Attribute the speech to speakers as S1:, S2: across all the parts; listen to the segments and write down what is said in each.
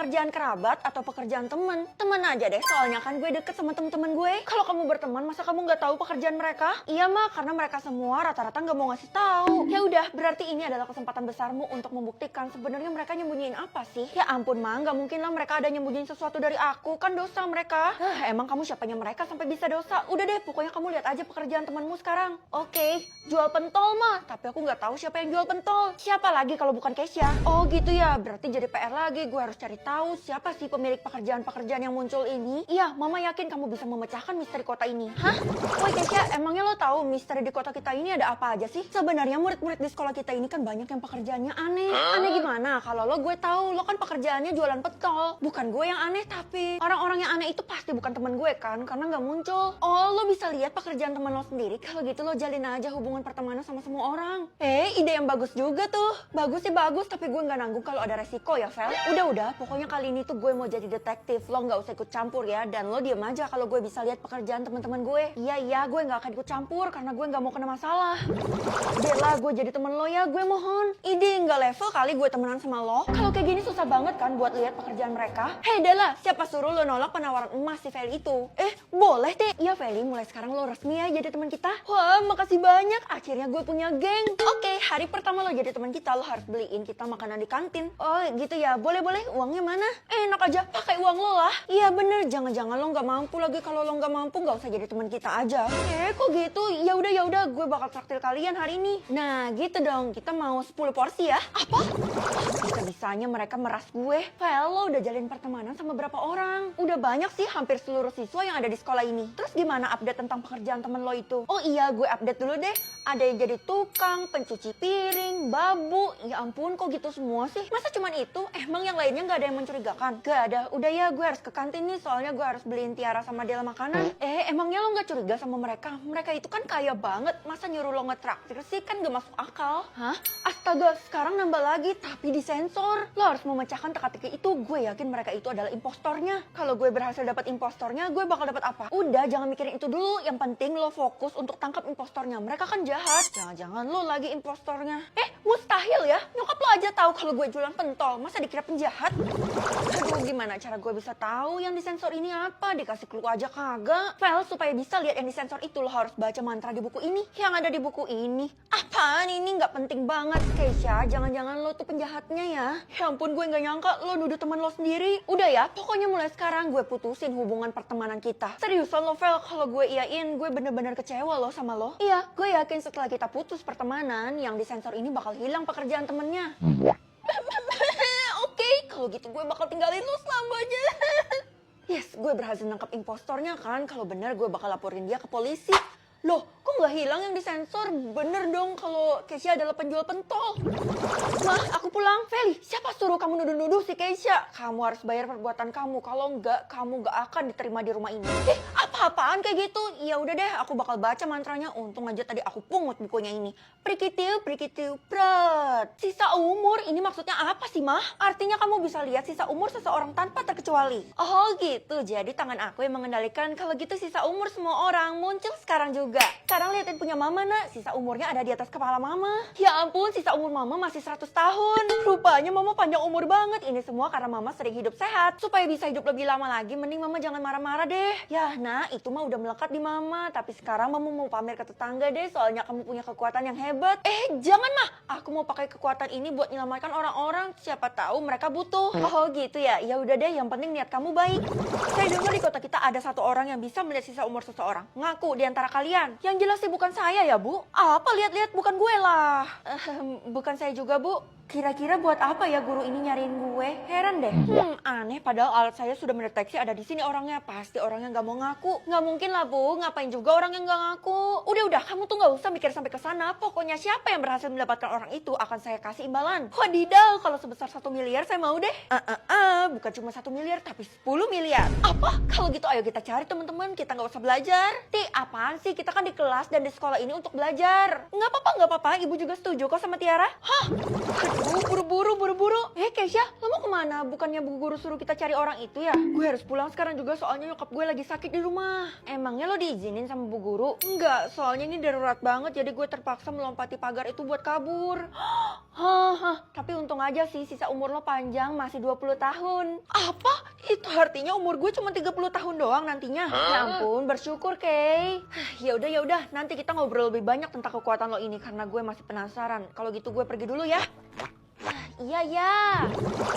S1: pekerjaan kerabat atau pekerjaan temen? Temen aja deh, soalnya kan gue deket sama temen-temen gue. Kalau kamu berteman, masa kamu nggak tahu pekerjaan mereka? Iya mah, karena mereka semua rata-rata nggak mau ngasih tahu. Ya udah, berarti ini adalah kesempatan besarmu untuk membuktikan sebenarnya mereka nyembunyiin apa sih? Ya ampun mah, nggak mungkin lah mereka ada nyembunyiin sesuatu dari aku, kan dosa mereka. Emang kamu siapanya mereka sampai bisa dosa? Udah deh, pokoknya kamu lihat aja pekerjaan temanmu sekarang. Oke, jual pentol mah, tapi aku nggak tahu siapa yang jual pentol. Siapa lagi kalau bukan Kesha? Oh gitu ya, berarti jadi PR lagi. Gue harus cari tahu siapa sih pemilik pekerjaan-pekerjaan yang muncul ini. Iya, Mama yakin kamu bisa memecahkan misteri kota ini. Hah? Woi Kesha, emangnya lo tahu misteri di kota kita ini ada apa aja sih? Sebenarnya murid-murid di sekolah kita ini kan banyak yang pekerjaannya aneh. Aneh gimana? Kalau lo gue tahu, lo kan pekerjaannya jualan pentol. Bukan gue yang aneh, tapi orang-orang yang aneh itu pasti bukan temen gue kan, karena nggak muncul. Oh, lo bisa lihat pekerjaan teman lo sendiri. Kalau gitu lo jalin aja hubungan pertemanan sama semua orang. Ide yang bagus juga tuh. Bagus sih bagus, tapi gue nggak nanggung kalau ada resiko ya, Vel. Udah, pokoknya kali ini tuh gue mau jadi detektif. Lo nggak usah ikut campur ya, dan lo diem aja kalau gue bisa lihat pekerjaan teman-teman gue. Iya, gue nggak akan ikut campur karena gue nggak mau kena masalah. Dela, gue jadi temen lo ya, gue mohon. Ide nggak level kali gue temenan sama lo. Kalau kayak gini susah banget kan buat lihat pekerjaan mereka. Hei Dela, siapa suruh lo nolak penawaran emas si Feli itu? Boleh deh. Iya Feli, mulai sekarang lo resmi ya jadi teman kita. Wah, makasih banyak. Akhirnya gue punya geng. Oke, hari pertama lo jadi teman kita, lo harus beliin kita makanan di kantin. Oh gitu ya, boleh. Uangnya mana? Enak aja, pakai uang lo lah. Iya bener, jangan-jangan lo nggak mampu lagi. Kalau lo nggak mampu, nggak usah jadi teman kita aja. Kok gitu? Ya udah, gue bakal traktir kalian hari ini. Nah gitu dong, kita mau 10 porsi ya. Apa? Bisa-bisanya mereka meras gue. Vel, lo udah jalin pertemanan sama berapa orang? Udah banyak sih, hampir seluruh siswa yang ada di sekolah ini. Terus gimana update tentang pekerjaan temen lo itu? Oh iya, gue update dulu deh. Ada yang jadi tukang, pencuci piring, babu. Ya ampun, kok gitu semua sih? Masa cuman itu? Emang yang lainnya nggak ada yang mencurigakan? Gak ada. Udah ya, gue harus ke kantin nih. Soalnya gue harus beliin Tiara sama Dela makanan. Emangnya lo nggak curiga sama mereka? Mereka itu kan kaya banget. Masa nyuruh lo ngetraktir sih? Kan gak masuk akal. Hah? Astaga, sekarang nambah lagi. Tapi disensor. Lo harus memecahkan teka-teki itu. Gue yakin mereka itu adalah impostornya. Kalau gue berhasil dapat impostornya, gue bakal dapat apa? Udah, jangan mikirin itu dulu. Yang penting lo fokus untuk tangkap impostornya. Mereka kan jahat. Jangan-jangan lo lagi impostornya. Mustahil ya. Nyokap lo aja tahu kalau gue jualan pentol. Masa dikira penjahat? Aduh, gimana cara gue bisa tahu yang disensor ini apa? Dikasih clue aja kagak. Vel, supaya bisa lihat yang disensor itu lo harus baca mantra di buku ini. Yang ada di buku ini. Apaan ini? Nggak penting banget. Kesha, jangan-jangan lo tuh penjahatnya ya. Ya ampun, gue nggak nyangka lo nuduh teman lo sendiri. Udah ya, pokoknya mulai sekarang gue putusin hubungan pertemanan kita. Seriusan lo, Vel, kalau gue iyain, gue bener-bener kecewa lo sama lo. Iya, gue yakin setelah kita putus pertemanan, yang disensor ini bakal hilang pekerjaan temennya. Oke, kalau gitu gue bakal tinggalin lo selamanya. Yes, gue berhasil nangkap impostornya kan. Kalau bener gue bakal laporin dia ke polisi. Loh, kok nggak hilang yang disensor? Bener dong kalau Kesha adalah penjual pentol. Mah, aku pulang. Feli, siapa suruh kamu nuduh-nuduh si Kesha? Kamu harus bayar perbuatan kamu. Kalau enggak, kamu nggak akan diterima di rumah ini. Apa-apaan kayak gitu? Ya udah deh, aku bakal baca mantranya. Untung aja tadi aku pungut bukunya ini. Prikitiu, pret. Sisa umur, ini maksudnya apa sih, Mah? Artinya kamu bisa lihat sisa umur seseorang tanpa terkecuali. Oh gitu, jadi tangan aku yang mengendalikan. Kalau gitu sisa umur semua orang muncul sekarang juga. Sekarang liatin punya Mama, nak. Sisa umurnya ada di atas kepala Mama. Ya ampun, sisa umur Mama masih 100 tahun. Rupanya Mama panjang umur banget. Ini semua karena Mama sering hidup sehat. Supaya bisa hidup lebih lama lagi, mending Mama jangan marah-marah deh. Ya, nah, itu mah udah melekat di Mama. Tapi sekarang Mama mau pamer ke tetangga deh, soalnya kamu punya kekuatan yang hebat. Jangan, Mah. Aku mau pakai kekuatan ini buat menyelamatkan orang-orang. Siapa tahu mereka butuh. Oh gitu ya. Ya udah deh, yang penting niat kamu baik. Saya dengar di kota kita ada satu orang yang bisa melihat sisa umur seseorang. Ngaku di antara kalian. Yang jelas sih bukan saya ya, Bu. Apa lihat-lihat, bukan gue lah. Bukan saya juga, Bu. Kira-kira buat apa ya guru ini nyariin gue? Heran deh. Aneh, padahal alat saya sudah mendeteksi ada di sini orangnya. Pasti orangnya nggak mau ngaku. Nggak mungkin lah, Bu. Ngapain juga orang yang nggak ngaku? Udah, kamu tuh nggak usah mikir sampai ke sana. Pokoknya siapa yang berhasil mendapatkan orang itu akan saya kasih imbalan. Wadidaw, kalau sebesar 1 miliar saya mau deh. Bukan cuma 1 miliar, tapi 10 miliar. Apa? Kalau gitu ayo kita cari teman-teman. Kita nggak usah belajar. Apaan sih? Kita kan di kelas dan di sekolah ini untuk belajar. Nggak apa-apa. Ibu juga setuju kok sama Tiara. Hah? Buru-buru. Kesha, lo mau kemana? Bukannya Bu Guru suruh kita cari orang itu ya? Gue harus pulang sekarang juga soalnya nyokap gue lagi sakit di rumah. Emangnya lo diizinin sama Bu Guru? Enggak, soalnya ini darurat banget jadi gue terpaksa melompati pagar itu buat kabur. Hah, tapi untung aja sih sisa umur lo panjang, masih 20 tahun. Apa? Itu artinya umur gue cuma 30 tahun doang nantinya. Ya ampun, bersyukur, Kay. Ya udah, nanti kita ngobrol lebih banyak tentang kekuatan lo ini karena gue masih penasaran. Kalau gitu gue pergi dulu ya. Iya.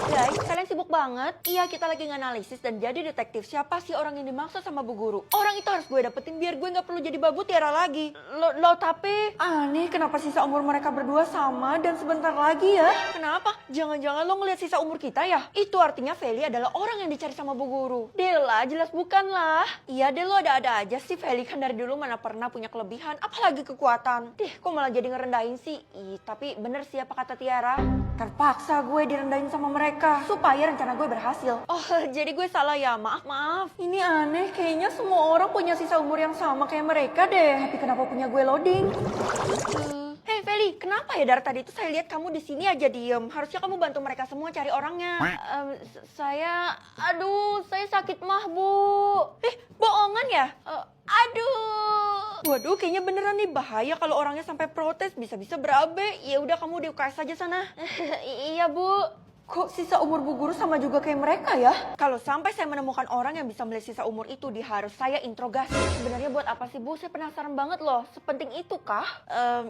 S1: Guys, kalian sibuk banget? Iya, kita lagi nganalisis dan jadi detektif. Siapa sih orang yang dimaksud sama Bu Guru? Orang itu harus gue dapetin biar gue nggak perlu jadi babu Tiara lagi. Tapi aneh, kenapa sisa umur mereka berdua sama dan sebentar lagi ya? Kenapa? Jangan-jangan lo ngeliat sisa umur kita ya? Itu artinya Feli adalah orang yang dicari sama Bu Guru. Dela, jelas bukan lah. Iya deh, lo ada-ada aja sih. Feli kan dari dulu mana pernah punya kelebihan, apalagi kekuatan. Kok malah jadi ngerendahin sih? Tapi bener sih apa kata Tiara. Terpaksa gue direndahin sama mereka supaya rencana gue berhasil. Oh, jadi gue salah ya? Maaf. Ini aneh, kayaknya semua orang punya sisa umur yang sama kayak mereka deh. Tapi kenapa punya gue loading? Hei Feli, kenapa ya dari tadi tuh saya lihat kamu di sini aja diem. Harusnya kamu bantu mereka semua cari orangnya. Saya sakit mah, Bu. Bohongan ya? Waduh, kayaknya beneran nih, bahaya kalau orangnya sampai protes, bisa-bisa berabe. Ya udah, kamu di UKS aja sana. Iya, Bu. Kok sisa umur Bu Guru sama juga kayak mereka ya? Kalau sampai saya menemukan orang yang bisa melihat sisa umur itu, dia harus saya interogasi. Sebenarnya buat apa sih, Bu? Saya penasaran banget loh. Sepenting itu kah?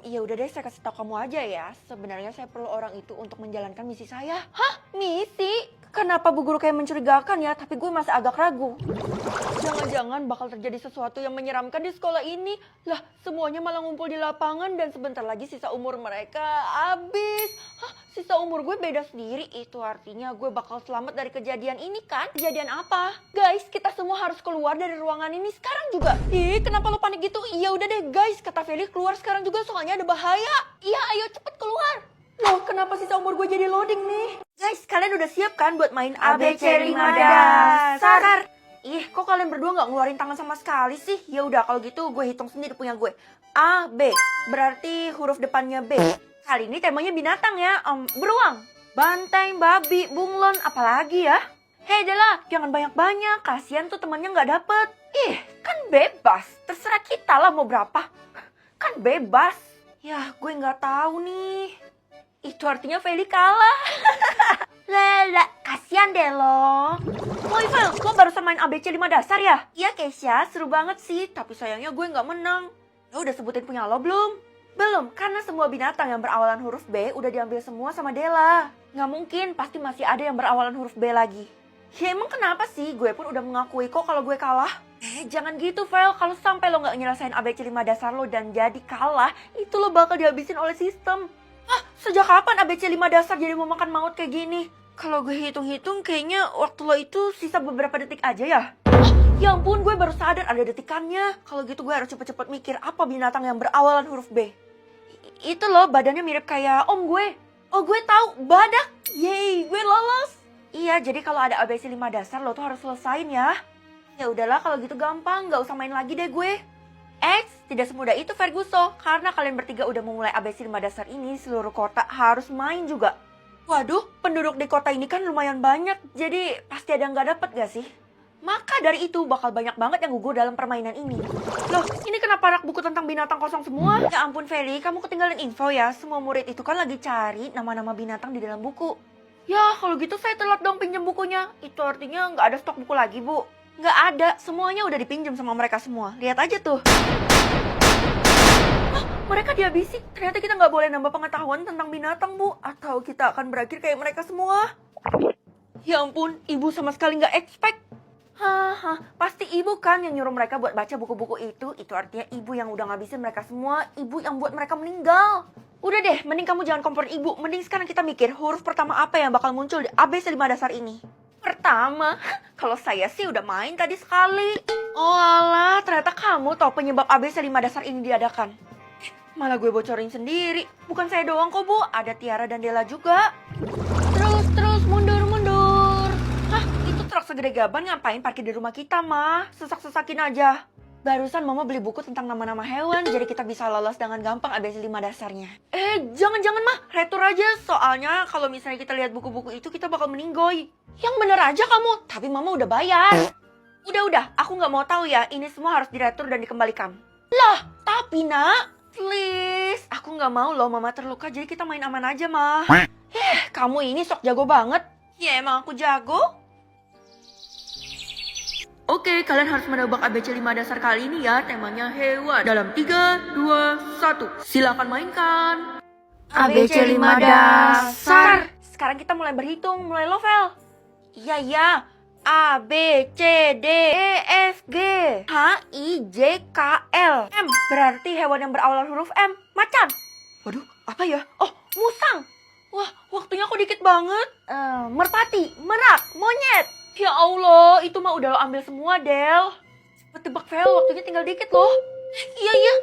S1: Ya udah deh, saya kasih tahu kamu aja ya. Sebenarnya saya perlu orang itu untuk menjalankan misi saya. Hah? Misi? Kenapa Bu Guru kayak mencurigakan ya? Tapi gue masih agak ragu. Jangan-jangan bakal terjadi sesuatu yang menyeramkan di sekolah ini. Lah, semuanya malah ngumpul di lapangan dan sebentar lagi sisa umur mereka habis. Hah? Sisa umur gue beda sendiri. Itu artinya gue bakal selamat dari kejadian ini kan? Kejadian apa? Guys, kita semua harus keluar dari ruangan ini sekarang juga. Kenapa lo panik gitu? Ya udah deh guys, kata Feli keluar sekarang juga soalnya ada bahaya. Iya, ayo cepet keluar. Loh, kenapa sisa umur gue jadi loading nih? Guys, kalian udah siap kan buat main ABC 5 dasar? Kok kalian berdua nggak ngeluarin tangan sama sekali sih? Ya udah, kalau gitu gue hitung sendiri punya gue. A, B, berarti huruf depannya B. Kali ini temanya binatang ya, beruang, banteng, babi, bunglon, apalagi ya? Hei Dela, jangan banyak-banyak, kasihan tuh temannya nggak dapet. Kan bebas, terserah kita lah mau berapa. Kan bebas. Ya, gue nggak tahu nih. Itu artinya Feli kalah. Lala, kasihan deh lo. Woi Fel, lo barusan main ABC 5 dasar ya? Iya Keisha, seru banget sih. Tapi sayangnya gue nggak menang. Lo udah sebutin punya lo belum? Belum, karena semua binatang yang berawalan huruf B udah diambil semua sama Dela. Nggak mungkin, pasti masih ada yang berawalan huruf B lagi. Ya emang kenapa sih? Gue pun udah mengakui kok kalau gue kalah. Jangan gitu Fel, kalau sampai lo nggak nyelesain ABC 5 dasar lo dan jadi kalah, itu lo bakal dihabisin oleh sistem. Sejak kapan ABC 5 dasar jadi mau makan maut kayak gini? Kalau gue hitung-hitung kayaknya waktu lo itu sisa beberapa detik aja ya? Ya ampun, gue baru sadar ada detikannya. Kalau gitu gue harus cepet-cepet mikir apa binatang yang berawalan huruf B. Itu loh, badannya mirip kayak om gue. Oh, gue tahu, badak. Yeay, gue lolos. Iya, jadi kalau ada ABC 5 dasar lo tuh harus selesain ya. Ya udahlah, kalau gitu gampang, gak usah main lagi deh gue. Tidak semudah itu Ferguson, karena kalian bertiga udah memulai ABC 5 dasar ini, seluruh kota harus main juga. Waduh, penduduk di kota ini kan lumayan banyak, jadi pasti ada yang gak dapet gak sih? Maka dari itu bakal banyak banget yang gugur dalam permainan ini. Loh, ini kenapa rak buku tentang binatang kosong semua? Ya ampun Feli, kamu ketinggalan info ya, semua murid itu kan lagi cari nama-nama binatang di dalam buku. Ya, kalau gitu saya telat dong pinjam bukunya. Itu artinya nggak ada stok buku lagi, Bu. Nggak ada, semuanya udah dipinjam sama mereka semua. Lihat aja tuh. Mereka dihabisi. Ternyata kita nggak boleh nambah pengetahuan tentang binatang, Bu. Atau kita akan berakhir kayak mereka semua. Ya ampun, ibu sama sekali nggak expect. Pasti ibu kan yang nyuruh mereka buat baca buku-buku itu. Itu artinya ibu yang udah ngabisin mereka semua. Ibu yang buat mereka meninggal. Udah deh, mending kamu jangan komporin ibu. Mending sekarang kita mikir huruf pertama apa yang bakal muncul di ABC 5 dasar ini. Pertama, kalau saya sih udah main tadi sekali. Oh alah, ternyata kamu tahu penyebab ABC 5 dasar ini diadakan. Malah gue bocorin sendiri. Bukan saya doang kok, Bu. Ada Tiara dan Dela juga. Terus, mundur. Itu truk segede gaban ngapain parkir di rumah kita, Ma? Sesak-sesakin aja. Barusan Mama beli buku tentang nama-nama hewan, jadi kita bisa lolos dengan gampang ABC 5 dasarnya. Jangan, Ma. Retur aja. Soalnya kalau misalnya kita lihat buku-buku itu, kita bakal meninggoy. Yang bener aja kamu. Tapi Mama udah bayar. Udah. Aku nggak mau tahu ya. Ini semua harus diretur dan dikembalikan. Lah, tapi Nak. Please, Please, aku nggak mau loh mama terluka, jadi kita main aman aja, mah. Kamu ini sok jago banget. Ya emang aku jago. Oke, kalian harus menebak ABC 5 dasar kali ini ya. Temanya hewan. Dalam 3, 2, 1. Silakan mainkan.
S2: ABC 5 dasar.
S1: Sekarang kita mulai berhitung, mulai Lovel. Iya. A, B, C, D, E, F, G, H, I, J, K, L, M. Berarti hewan yang berawal huruf M. Macan. Waduh, apa ya? Oh, musang. Wah, waktunya kok dikit banget. Merpati, merak, monyet. Ya Allah, itu mah udah lo ambil semua, Del. Cepet tebak, Vel, waktunya tinggal dikit loh. Iya.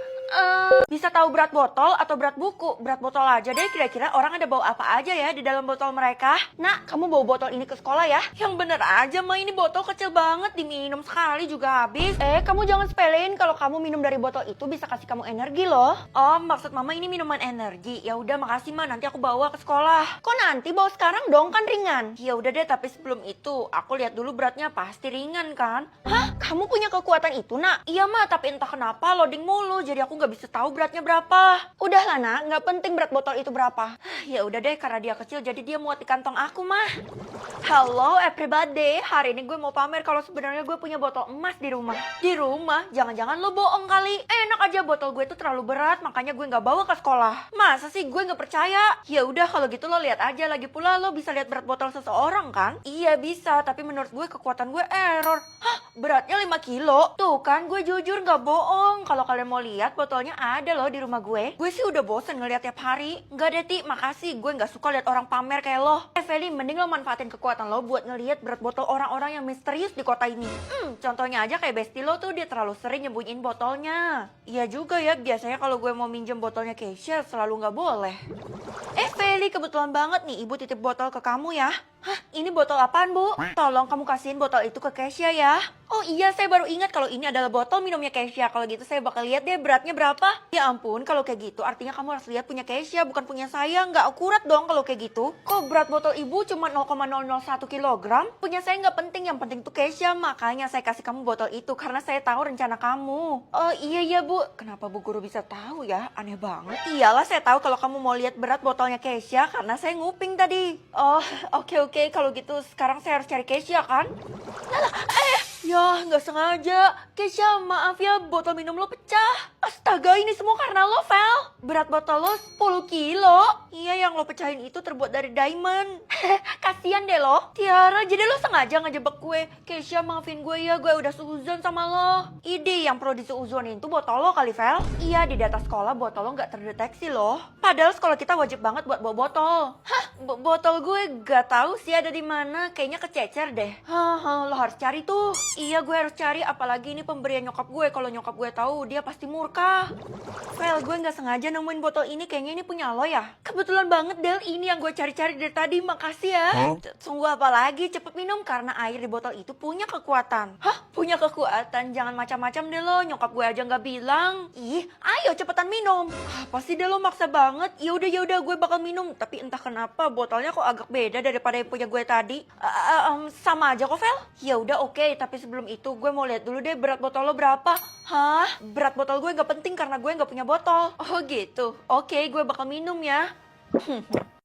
S1: Bisa tahu berat botol atau berat buku? Berat botol aja deh, kira-kira orang ada bawa apa aja ya di dalam botol mereka? Nak, kamu bawa botol ini ke sekolah ya? Yang bener aja, mah ini botol kecil banget, diminum sekali juga habis. Kamu jangan sepelein kalau kamu minum dari botol itu bisa kasih kamu energi loh. Oh, maksud mama ini minuman energi. Ya udah, makasih mah, nanti aku bawa ke sekolah. Kok nanti bawa sekarang dong, kan ringan. Ya udah deh, tapi sebelum itu aku lihat dulu beratnya, pasti ringan kan? Hah? Kamu punya kekuatan itu, Nak? Iya mah, tapi entah kenapa loading mulu, jadi aku nggak bisa tahu beratnya berapa. Udahlah, Nak, nggak penting berat botol itu berapa. Ya udah deh, karena dia kecil jadi dia muat di kantong aku mah. Hello everybody, hari ini gue mau pamer kalau sebenarnya gue punya botol emas di rumah. Di rumah? Jangan-jangan lo bohong kali. Enak aja, botol gue itu terlalu berat, makanya gue nggak bawa ke sekolah. Masa sih gue nggak percaya? Ya udah kalau gitu lo lihat aja, lagi pula lo bisa lihat berat botol seseorang kan? Iya bisa, tapi menurut gue kekuatan gue error. Hah? Beratnya 5 kilo? Tuh kan, gue jujur nggak bohong. Kalau kalian mau lihat, botolnya ada loh di rumah gue. Gue sih udah bosen ngeliat tiap hari. Nggak deh, Ti, makasih. Gue nggak suka lihat orang pamer kayak lo. Feli, mending lo manfaatin kekuatan lo buat ngelihat berat botol orang-orang yang misterius di kota ini. Contohnya aja kayak bestie lo tuh, dia terlalu sering nyembunyiin botolnya. Iya juga ya, biasanya kalau gue mau minjem botolnya Keisha selalu nggak boleh. Feli, kebetulan banget nih ibu titip botol ke kamu ya. Hah, ini botol apaan, Bu? Tolong kamu kasihin botol itu ke Keisha ya. Oh iya, saya baru ingat kalau ini adalah botol minumnya Keisha. Kalau gitu saya bakal lihat deh beratnya berapa. Ya ampun, kalau kayak gitu artinya kamu harus lihat punya Keisha, bukan punya saya. Nggak akurat dong kalau kayak gitu. Kok berat botol ibu cuma 0,001 kilogram? Punya saya nggak penting, yang penting tuh Keisha. Makanya saya kasih kamu botol itu karena saya tahu rencana kamu. Oh iya Bu. Kenapa Bu Guru bisa tahu ya? Aneh banget. Iyalah, saya tahu kalau kamu mau lihat berat botolnya Keisha karena saya nguping tadi. Oh, oke. Kalau gitu sekarang saya harus cari Keisha kan? Ya, nggak sengaja. Keisha, maaf ya, botol minum lo pecah. Astaga, ini semua karena lo, Vel. Berat botol lo 10 kilo. Iya, yang lo pecahin itu terbuat dari diamond. Kasian deh lo. Tiara, jadi lo sengaja ngejebak gue. Keisha, maafin gue ya, gue udah seuzon sama lo. Ide yang perlu diseuzonin tuh botol lo kali, Vel. Iya, di data sekolah botol lo nggak terdeteksi loh. Padahal sekolah kita wajib banget buat bawa botol. Hah, botol gue gak tahu sih ada di mana. Kayaknya kececer deh. Lo harus cari tuh. Iya, gue harus cari, apalagi ini pemberian nyokap gue. Kalau nyokap gue tahu, dia pasti murka. Vel, gue nggak sengaja nemuin botol ini, kayaknya ini punya lo ya. Kebetulan banget, Del, ini yang gue cari-cari dari tadi, makasih ya. Tunggu apa lagi, cepet minum karena air di botol itu punya kekuatan. Hah? Punya kekuatan? Jangan macam-macam deh lo, nyokap gue aja nggak bilang. Ih, ayo cepetan minum. Apa sih Del, lo maksa banget? Ya udah, gue bakal minum. Tapi entah kenapa botolnya kok agak beda daripada yang punya gue tadi. Sama aja kok, Vel. Ya udah oke, tapi sebelum itu gue mau lihat dulu deh berat botol lo berapa. Hah? Berat botol gue gak penting karena gue gak punya botol. Oh gitu. Oke, gue bakal minum ya.